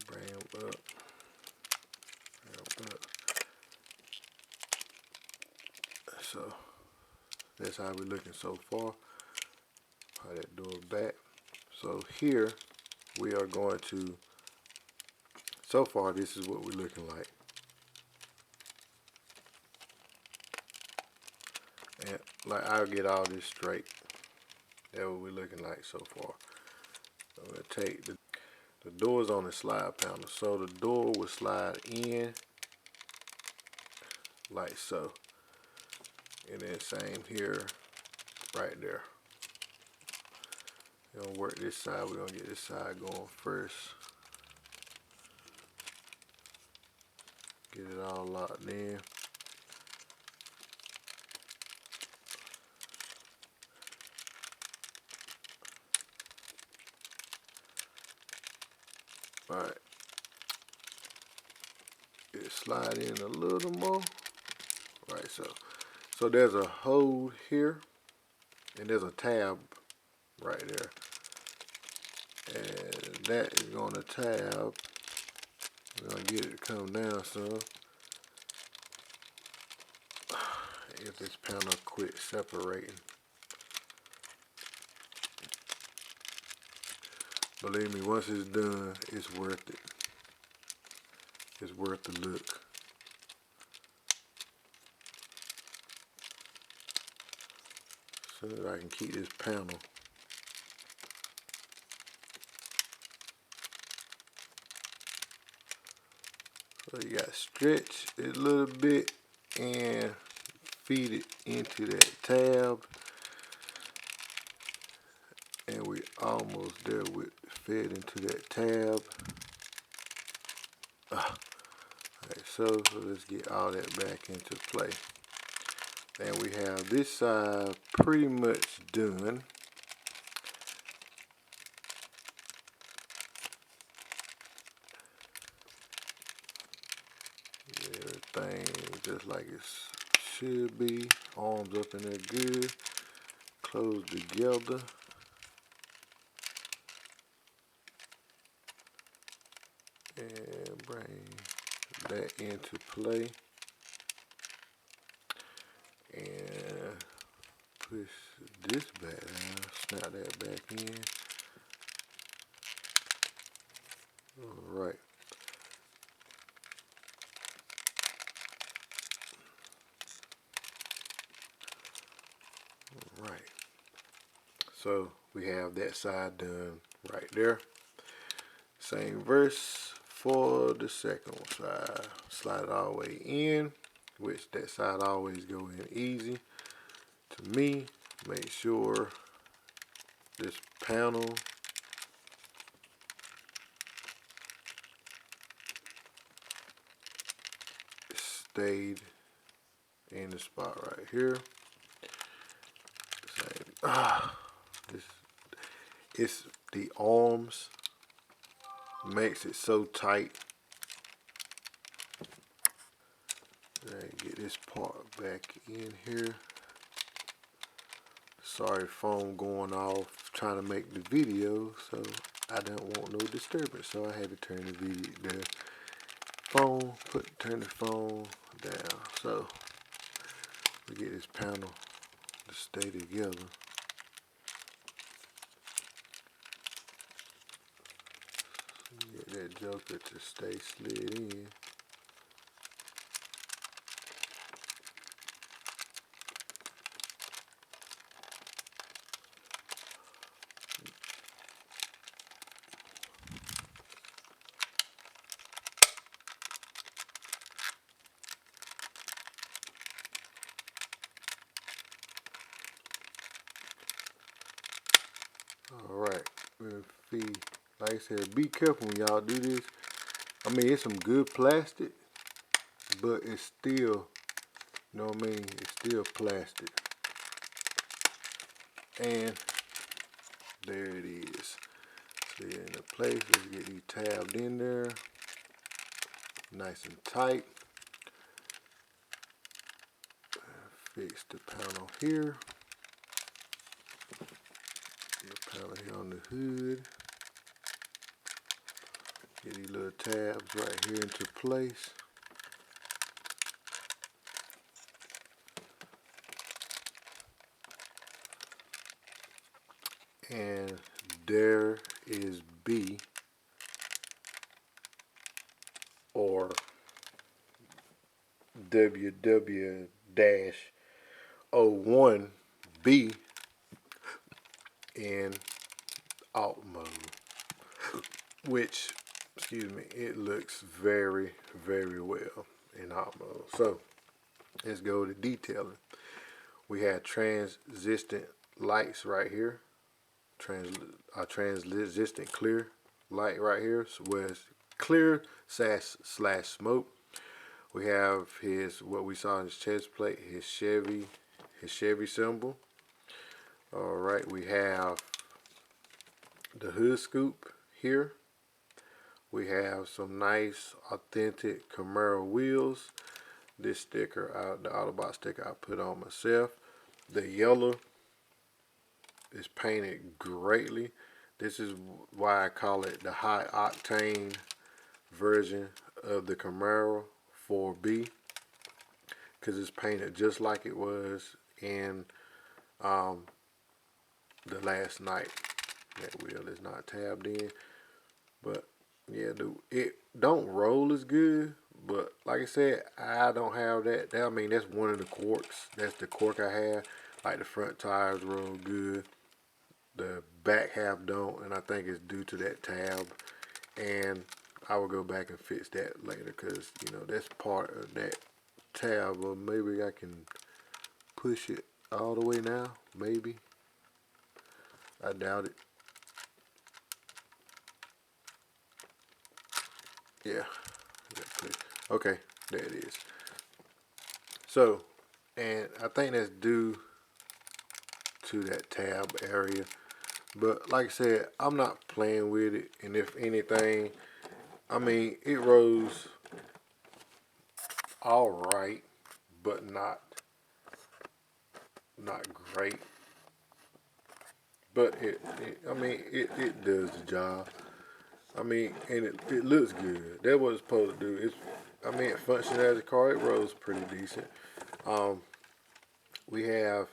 Bring them up. So that's how we're looking so far. Put that door back. So here we are going to, so far this is what we're looking like. And like I'll get all this straight. That's what we're looking like so far. I'm going to take the doors on the slide panel. So the door will slide in like so. And then same here, right there. We're going to work this side. We're going to get this side going first. Get it all locked in. Alright. It slide in a little more. Right, so there's a hole here and there's a tab right there. And that is going to tab. We're going to get it to come down some. If this panel quit separating. Believe me, once it's done, it's worth it. It's worth the look. so that I can keep this panel. So you got to stretch it a little bit and feed it into that tab. And we almost there with fed into that tab. Alright, so let's get all that back into play. And we have this side pretty much done. Everything just like it should be. Arms up in there good. Close together. And bring that into play. And push this back down. Snap that back in. Alright. Alright. So we have that side done right there. Same verse for the second side. Slide it all the way in, which that side always go in easy. To me, make sure this panel stayed in the spot right here. It's the arms makes it so tight. Get this part back in here. Sorry, phone going off trying to make the video, so I don't want no disturbance, so I had to turn the phone, turn the phone down. So we get this panel to stay together. Get that joker to stay slid in. Alright, like I said, be careful when y'all do this. I mean, it's some good plastic, but it's still, you know what I mean? It's still plastic. And there it is. See it in the place. Let's get these tabbed in there. Nice and tight. Fix the panel here. The panel here on the hood. Get these little tabs right here into place. And there is B, or WW-01B in alt mode, which, excuse me, it looks very, very well in alt mode. So let's go to detailing. We have transistent lights right here, translucent clear light right here, so where it's clear slash smoke. We have what we saw in his chest plate, his Chevy symbol. All right, we have the hood scoop here. We have some nice authentic Camaro wheels. This sticker, the Autobot sticker, I put on myself. The yellow is painted greatly. This is why I call it the high octane version of the Camaro 4B, because it's painted just like it was in the last night. That wheel is not tabbed in, but yeah, it don't roll as good. But like I said, I don't have that. I mean, that's one of the corks. That's the cork I have. Like the front tires roll good, the back half don't, and I think it's due to that tab. And I will go back and fix that later, because you know that's part of that tab. Or maybe I can push it all the way now. Maybe. I doubt it. Yeah. Okay, there it is. So, and I think that's due to that tab area. But like I said, I'm not playing with it. And if anything, I mean, it rose all right, but not great. But I mean, it does the job. I mean, and it looks good. That's what it's supposed to do. I mean, it functions as a car. It rose pretty decent. We have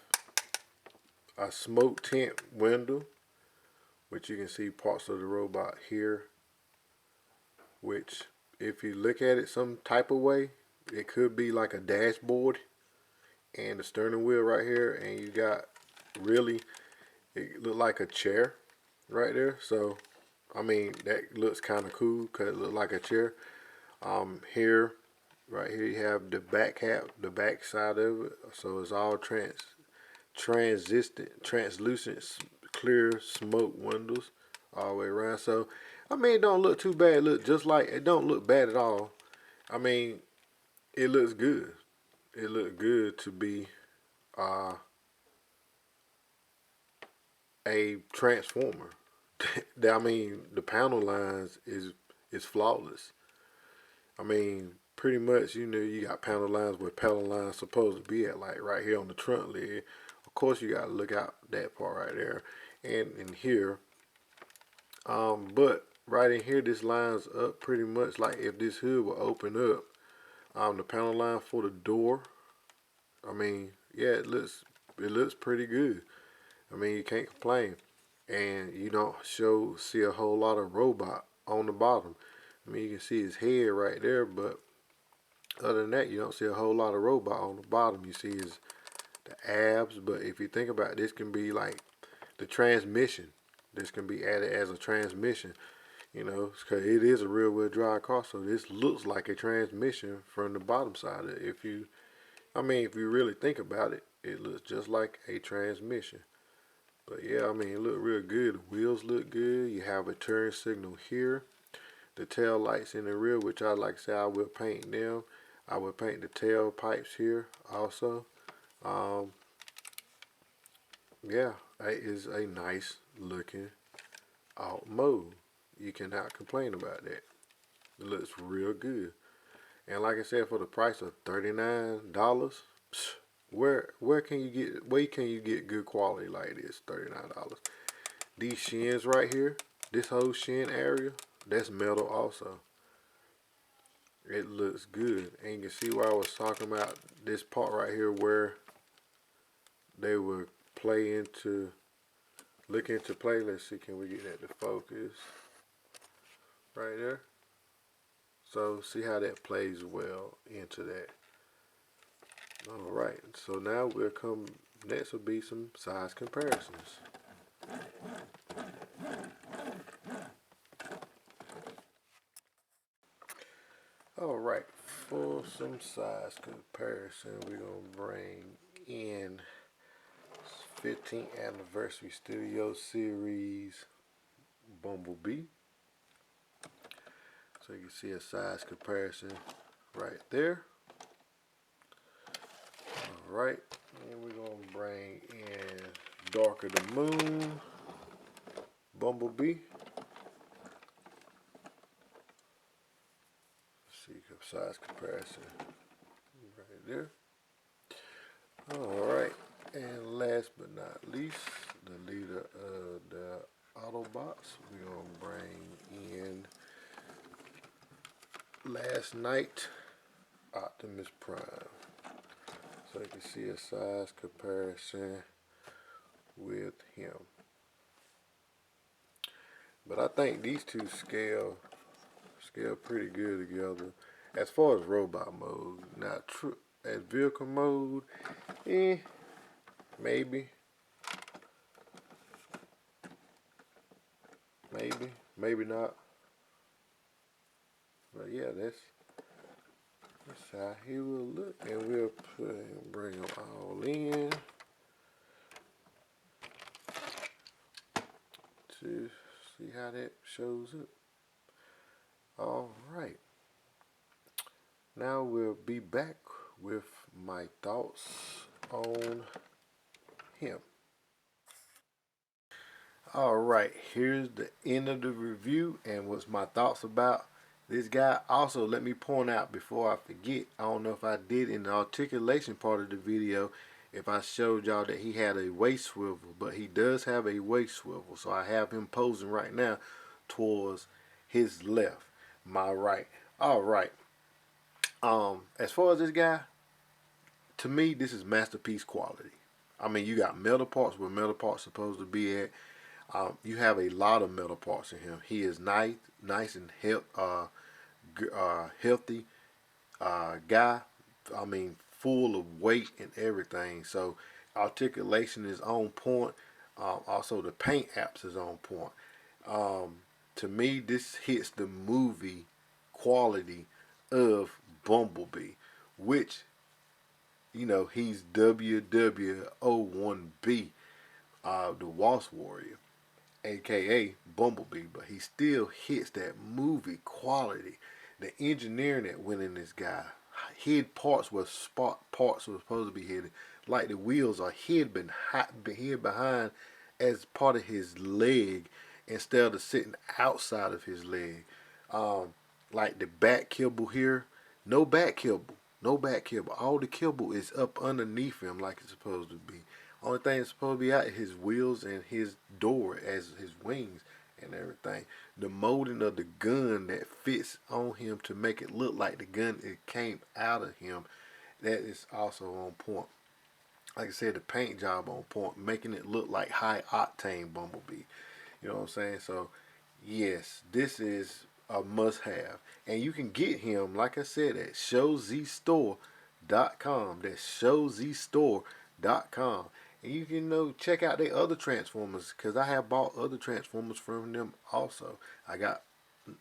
a smoke tint window, which you can see parts of the robot here. Which, if you look at it some type of way, it could be like a dashboard and the steering wheel right here, and you got really, it look like a chair right there. So I mean, that looks kind of cool because it looks like a chair. Here, right here, you have the back half, the back side of it. So it's all translucent, clear smoke windows all the way around. So I mean, it don't look too bad. It look just like, it don't look bad at all. I mean, it looks good. It looked good to be a transformer. I mean, the panel lines is flawless. I mean, pretty much, you know, you got panel lines where panel lines supposed to be at, like right here on the trunk lid. Of course, you got to look out that part right there, and in here. But right in here, this lines up pretty much like if this hood will open up. The panel line for the door. I mean, yeah, it looks pretty good. I mean, you can't complain. And you don't see a whole lot of robot on the bottom. I mean, you can see his head right there, but other than that, you don't see a whole lot of robot on the bottom. You see the abs, but if you think about it, this can be like the transmission. This can be added as a transmission, you know, because it is a rear wheel drive car, so this looks like a transmission from the bottom side of it. If you really think about it, it looks just like a transmission. But yeah, I mean, it looked real good. The wheels look good. You have a turn signal here. The tail lights in the rear, which I like to say I will paint them. I will paint the tail pipes here also. Yeah, it is a nice looking alt mode. You cannot complain about that. It looks real good. And like I said, for the price of $39, where can you get good quality like this? $39. These shins right here, this whole shin area, that's metal also. It looks good. And you can see where I was talking about this part right here where they would look into play. Let's see, can we get that to focus? Right there. So see how that plays well into that. Alright, so now next will be some size comparisons. Alright, for some size comparison, we're going to bring in 15th Anniversary Studio Series Bumblebee. So you can see a size comparison right there. Alright, and we're going to bring in Darker the Moon Bumblebee. See size comparison right there. Alright, and last but not least, the leader of the Autobots, we're going to bring in Last Night Optimus Prime. So you can see a size comparison with him. But I think these two scale pretty good together. As far as robot mode, not true. As vehicle mode, maybe not. But yeah, that's how he will look, and we'll bring them all in to see how that shows up. All right, now we'll be back with my thoughts on him. All right, here's the end of the review and what's my thoughts about this guy. Also, let me point out before I forget, I don't know if I did in the articulation part of the video, if I showed y'all that he had a waist swivel, but he does have a waist swivel. So I have him posing right now towards his left, my right. All right. As far as this guy, to me, this is masterpiece quality. I mean, you got metal parts where metal parts supposed to be at. You have a lot of metal parts in him. He is nice and healthy guy. I mean, full of weight and everything. So articulation is on point. Also, the paint apps is on point. To me, this hits the movie quality of Bumblebee, which, you know, he's WW-01B, the Wasp Warrior, aka Bumblebee, but he still hits that movie quality. The engineering that went in this guy, hid parts where parts were supposed to be hidden, like the wheels are hid behind as part of his leg instead of sitting outside of his leg. Like the back kibble here, no back kibble, no back kibble. All the kibble is up underneath him like it's supposed to be. Only thing that's supposed to be out is his wheels and his door as his wings and everything. The molding of the gun that fits on him to make it look like the gun it came out of him, that is also on point. Like I said, the paint job on point, making it look like high octane Bumblebee. You know what I'm saying? So yes, this is a must have. And you can get him, like I said, at showzstore.com. That's showzstore.com. And you can check out their other Transformers, because I have bought other Transformers from them also. I got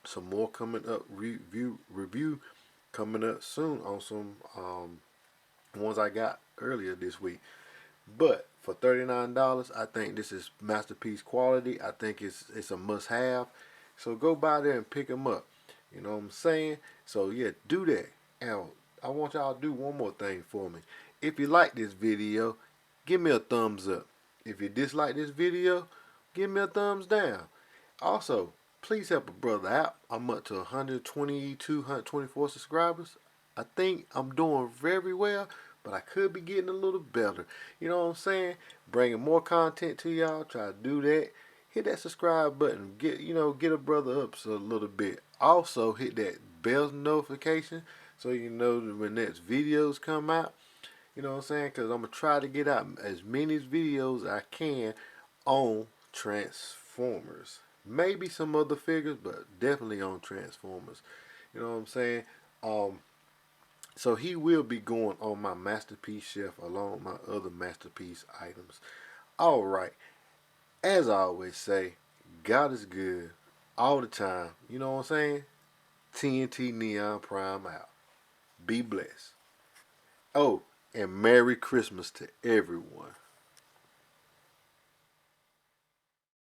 some more coming up, review coming up soon on some ones I got earlier this week. But for $39, I think this is masterpiece quality. I think it's a must have. So go by there and pick them up. You know what I'm saying? So yeah, do that. And I want y'all to do one more thing for me. If you like this video, give me a thumbs up. If you dislike this video, give me a thumbs down. Also, please help a brother out. I'm up to 122, 124 subscribers. I think I'm doing very well, but I could be getting a little better. You know what I'm saying? Bringing more content to y'all. Try to do that. Hit that subscribe button. Get a brother up a little bit. Also, hit that bell notification so you know when next videos come out. You know what I'm saying? Because I'm going to try to get out as many videos as I can on Transformers. Maybe some other figures, but definitely on Transformers. You know what I'm saying? So he will be going on my masterpiece shelf along with my other masterpiece items. All right. As I always say, God is good all the time. You know what I'm saying? TNT Neon Prime out. Be blessed. Oh, and Merry Christmas to everyone.